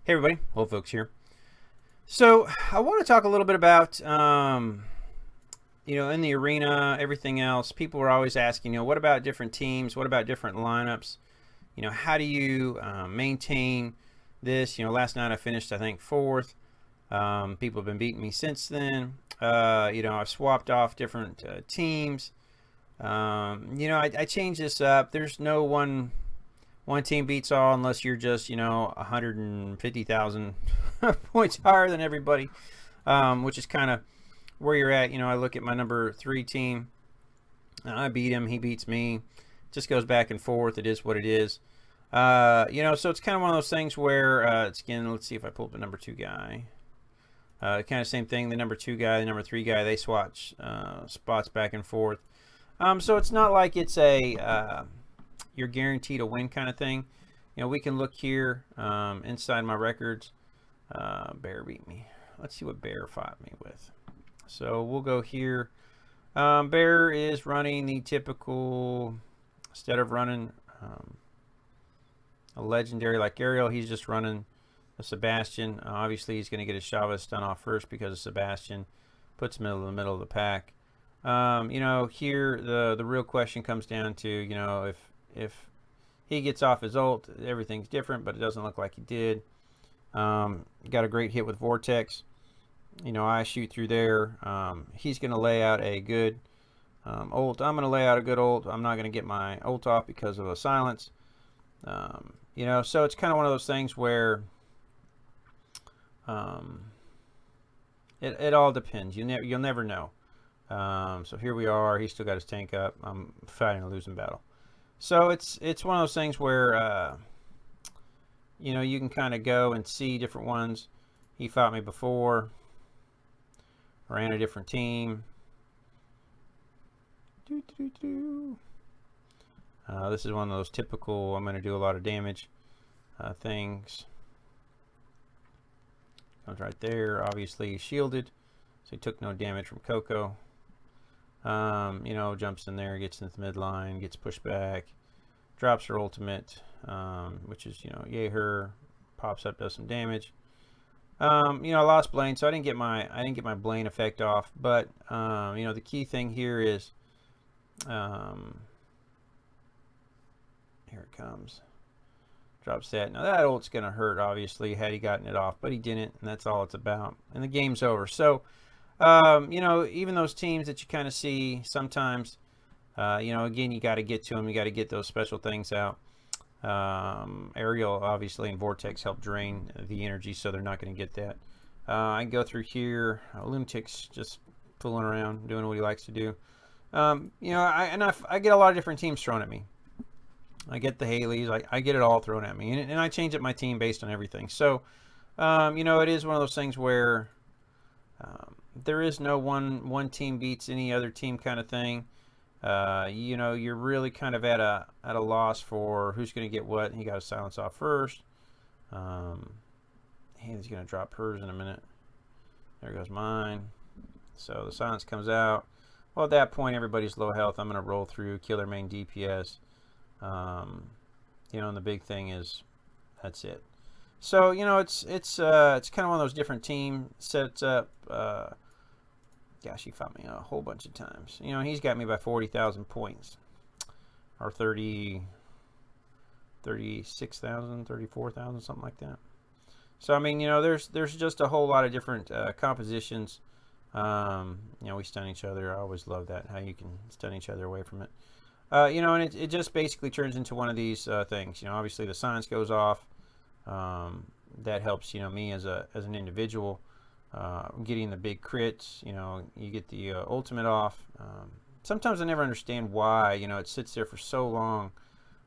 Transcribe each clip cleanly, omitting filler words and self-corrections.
Hey everybody, old folks here. So I want to talk a little bit about, in the arena, everything else. People are always asking, what about different teams? What about different lineups? How do you maintain this? Last night I finished, I think, fourth. People have been beating me since then. I've swapped off different teams. I changed this up. There's no one team beats all unless you're just 150,000 points higher than everybody, which is kind of where you're at. I look at my number 3 team. I beat him, he beats me. Just goes back and forth. It is what it is. So it's kind of one of those things where again, let's see if I pull up the number 2 guy. Kind of same thing. The number 2 guy, the number 3 guy, they swatch spots back and forth. So it's not like it's a you're guaranteed a win kind of thing. We can look here inside my records. Bear beat me. Let's see what Bear fought me with. So we'll go here. Bear is running the typical, instead of running a legendary like Ariel, he's just running a Sebastian. Obviously, he's going to get his Chavez stun off first because of Sebastian. Puts him in the middle of the pack. Here the real question comes down to, if he gets off his ult, everything's different, but it doesn't look like he did. Got a great hit with Vortex. I shoot through there. He's going to lay out a good ult. I'm going to lay out a good ult. I'm not going to get my ult off because of a silence. So it's kind of one of those things where it all depends. You'll never know. So here we are. He's still got his tank up. I'm fighting a losing battle. So it's one of those things where you can kind of go and see different ones. He fought me before. Ran a different team. This is one of those typical, I'm going to do a lot of damage things. Comes right there. Obviously he's shielded, so he took no damage from Coco. Jumps in there, gets into the midline, gets pushed back, drops her ultimate, which is, yay her, pops up, does some damage. I lost Blaine, so I didn't get my Blaine effect off, but the key thing here is here it comes. Drops that. Now that ult's gonna hurt, obviously, had he gotten it off, but he didn't, and that's all it's about. And the game's over. So even those teams that you kind of see sometimes, again, you got to get to them. You got to get those special things out. Ariel, obviously, and Vortex help drain the energy, so they're not going to get that. I can go through here. Lunatic's just fooling around, doing what he likes to do. I get a lot of different teams thrown at me. I get the Haleys. I get it all thrown at me, and I change up my team based on everything. So, it is one of those things where there is no one team beats any other team kind of thing. You're really kind of at a loss for who's going to get what. He got a silence off first. He's going to drop hers in a minute. There goes mine. So the silence comes out. Well, at that point, everybody's low health. I'm going to roll through, kill their main DPS. And the big thing is that's it. So it's kind of one of those different team sets up. Gosh, he fought me a whole bunch of times. He's got me by 40,000 points, or 36,000, 34,000, something like that. So there's just a whole lot of different compositions. We stun each other. I always love that, how you can stun each other away from it. And it just basically turns into one of these things. Obviously the silence goes off. That helps me as an individual. Getting the big crits, you get the ultimate off. Sometimes I never understand why, it sits there for so long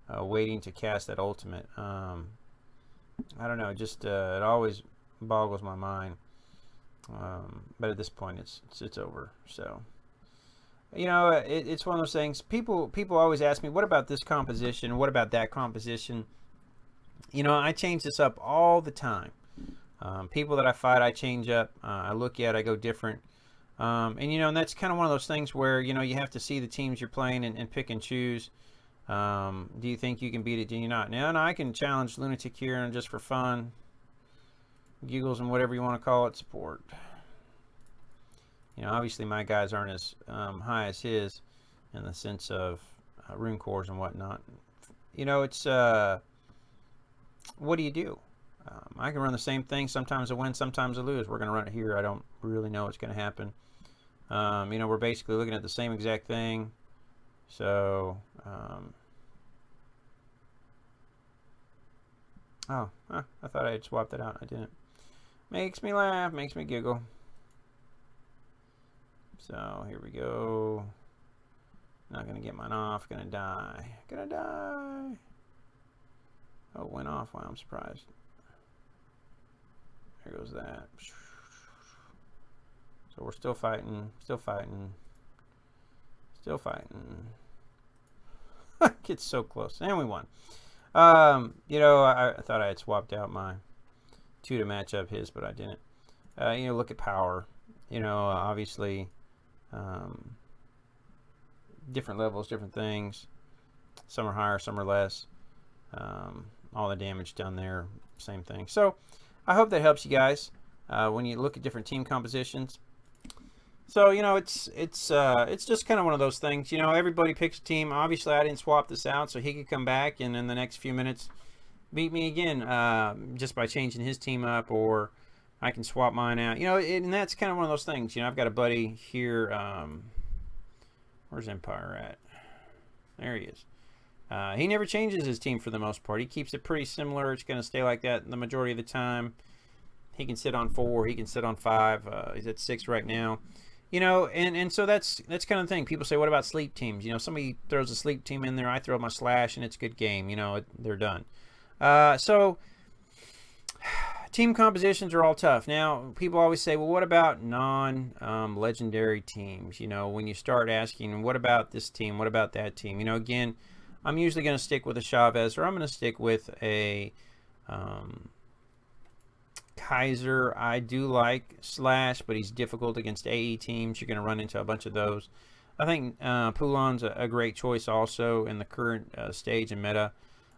waiting to cast that ultimate. I don't know, just it always boggles my mind. But at this point, it's over. So, it's one of those things. People always ask me, what about this composition? What about that composition? I change this up all the time. People that I fight, I change up. I look at, I go different. And that's kind of one of those things where, you have to see the teams you're playing and pick and choose. Do you think you can beat it? Do you not? Now, I can challenge Lunatic here and just for fun. giggles and whatever you want to call it, support. You know, obviously my guys aren't as high as his in the sense of rune cores and whatnot. You know, it's what do you do? I can run the same thing. Sometimes I win, sometimes I lose. We're going to run it here. I don't really know what's going to happen. You know, we're basically looking at the same exact thing. So, I thought I had swapped that out. I didn't. Makes me laugh, makes me giggle. So, here we go. Not going to get mine off. Going to die. Going to die. Oh, it went off. Wow, I'm surprised. There goes that. So we're still fighting. Still fighting. Still fighting. Gets so close. And we won. You know, I thought I had swapped out my 2 to match up his, but I didn't. You know, look at power. You know, obviously, different levels, different things. Some are higher, some are less. All the damage done there, same thing. So, I hope that helps you guys when you look at different team compositions. So, you know, it's just kind of one of those things. You know, everybody picks a team. Obviously, I didn't swap this out, so he could come back and in the next few minutes beat me again just by changing his team up, or I can swap mine out. You know, and that's kind of one of those things. You know, I've got a buddy here. Where's Empire at? There he is. He never changes his team for the most part. He keeps it pretty similar. It's going to stay like that the majority of the time. He can sit on 4. He can sit on 5. He's at 6 right now. You know, and so that's kind of the thing. People say, what about sleep teams? You know, somebody throws a sleep team in there. I throw my slash, and it's a good game. You know, they're done. So team compositions are all tough. Now, people always say, well, what about non-legendary teams? You know, when you start asking, what about this team? What about that team? You know, again, I'm usually going to stick with a Chavez, or I'm going to stick with a Kaiser. I do like Slash, but he's difficult against AE teams. You're going to run into a bunch of those. I think Poulon's a great choice also in the current stage and meta.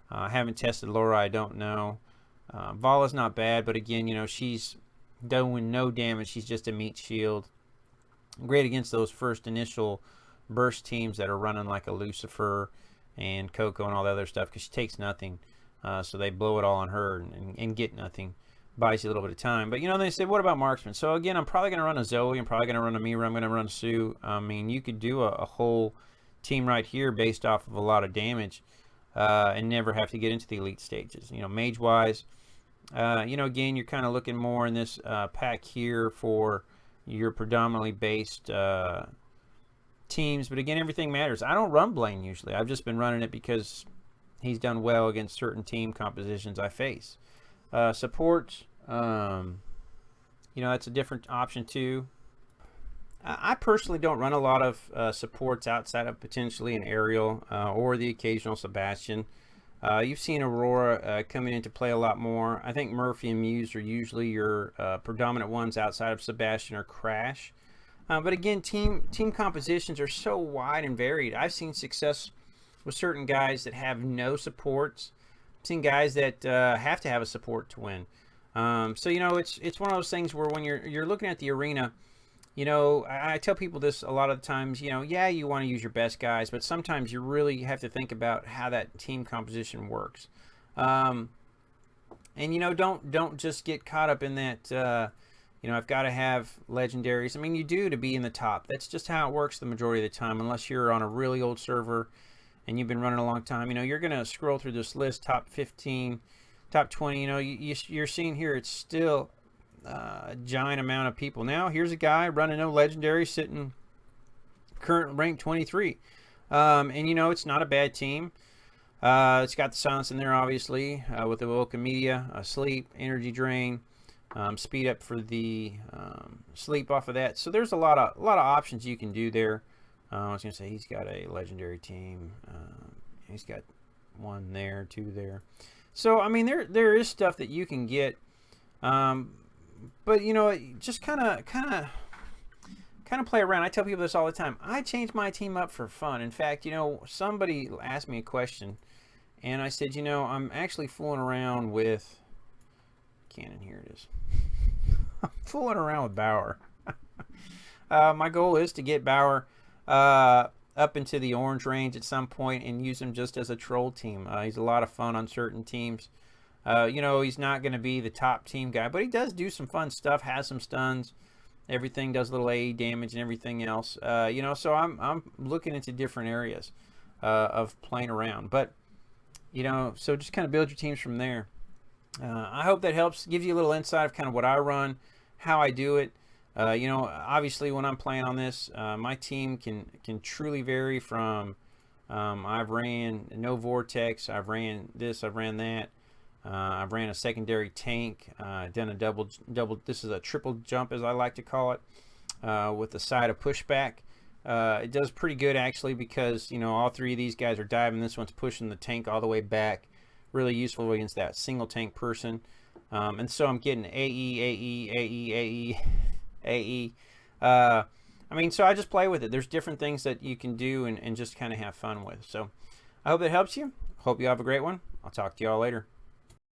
I haven't tested Laura. I don't know. Vala's not bad, but again, you know, she's doing no damage. She's just a meat shield. Great against those first initial burst teams that are running like a Lucifer and Coco and all the other stuff, because she takes nothing. So they blow it all on her and get nothing. Buys you a little bit of time. But, you know, they said, what about marksman? So, again, I'm probably going to run a Zoe. I'm probably going to run a Mira. I'm going to run a Sue. I mean, you could do a whole team right here based off of a lot of damage and never have to get into the elite stages. You know, mage-wise, you know, again, you're kind of looking more in this pack here for your predominantly based teams. But, again, everything matters. I don't run Blaine usually. I've just been running it because he's done well against certain team compositions I face. Support, you know, that's a different option too. I personally don't run a lot of supports outside of potentially an Ariel or the occasional Sebastian. You've seen Aurora coming into play a lot more. I think Murphy and Muse are usually your predominant ones outside of Sebastian or Krash. But again, team compositions are so wide and varied. I've seen success with certain guys that have no supports. Seen guys that have to have a support to win. So, you know, it's one of those things where when you're looking at the arena, you know, I tell people this a lot of the times, you know, yeah, you want to use your best guys, but sometimes you really have to think about how that team composition works. And, you know, don't just get caught up in that, you know, I've got to have legendaries. I mean, you do to be in the top. That's just how it works the majority of the time, unless you're on a really old server and you've been running a long time. You know, you're going to scroll through this list, top 15, top 20. You know, you're seeing here it's still a giant amount of people. Now, here's a guy running no legendary, sitting current rank 23. And, you know, it's not a bad team. It's got the silence in there, obviously, with the Woken Media, sleep, energy drain, speed up for the sleep off of that. So there's a lot of options you can do there. I was going to say he's got a legendary team. He's got 1 there, 2 there. So, I mean, there is stuff that you can get. But, you know, just kind of play around. I tell people this all the time. I change my team up for fun. In fact, you know, somebody asked me a question, and I said, you know, I'm actually fooling around with cannon? Here it is. I'm fooling around with Bauer. My goal is to get Bauer up into the orange range at some point and use him just as a troll team. He's a lot of fun on certain teams. You know, he's not going to be the top team guy, but he does do some fun stuff, has some stuns. Everything does little AE damage and everything else. You know, so I'm looking into different areas of playing around. But, you know, so just kind of build your teams from there. I hope that helps, gives you a little insight of kind of what I run, how I do it. You know, obviously when I'm playing on this, my team can truly vary from I've ran no vortex, I've ran this, I've ran that. I've ran a secondary tank, done a double, this is a triple jump as I like to call it, with the side of pushback. It does pretty good actually because, you know, all three of these guys are diving. This one's pushing the tank all the way back. Really useful against that single tank person. And so I'm getting AE. I mean, so I just play with it. There's different things that you can do and just kind of have fun with. So I hope that helps you. Hope you have a great one. I'll talk to you all later.